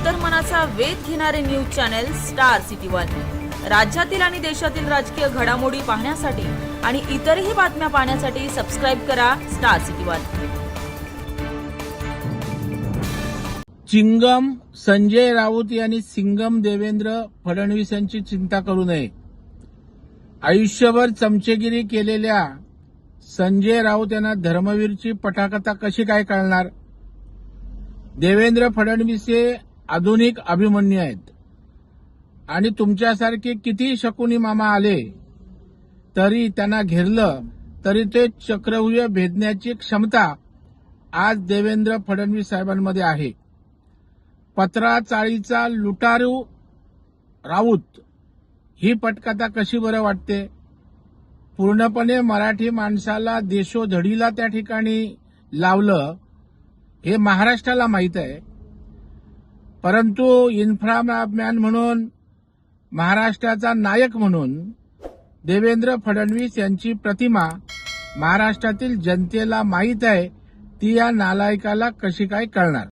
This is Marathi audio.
अंतर्मनाचा वेध घेणारे news channel star city one. राज्यातील आणि देशातील राजकीय घडामोडी पाहण्यासाठी आणि इतरही बातम्या पाहण्यासाठी सबस्क्राइब करा स्टार सिटी वन। चिंगम संजय राऊत यांनी सिंगम देवेंद्र फडणवीस यांची चिंता करू नये। आयुष्यभर चमचेगिरी केलेल्या संजय राऊत यांना धर्मवीरची पटाकथा कशी काय कळणार। देवेंद्र फडणवीस हे आधुनिक अभिमन्यू आहेत आणि तुमच्यासारखे किती शकुनी मामा आले तरी त्यांना घेरलं तरी ते चक्रव्यूह भेदण्याची क्षमता आज देवेंद्र फडणवीस साहेबांमध्ये आहे। पत्रा चाळीचा लुटारू राऊत ही पटकथा कशी बरं वाटते। पूर्णपणे मराठी माणसाला देशोधडीला त्या ठिकाणी लावलं हे महाराष्ट्राला माहीत आहे, परंतु इन्फ्रामॅन म्हणून महाराष्ट्राचा नायक म्हणून देवेंद्र फडणवीस यांची प्रतिमा महाराष्ट्रातील जनतेला माहीत आहे, ती या नालायकाला कशी काय कळणार।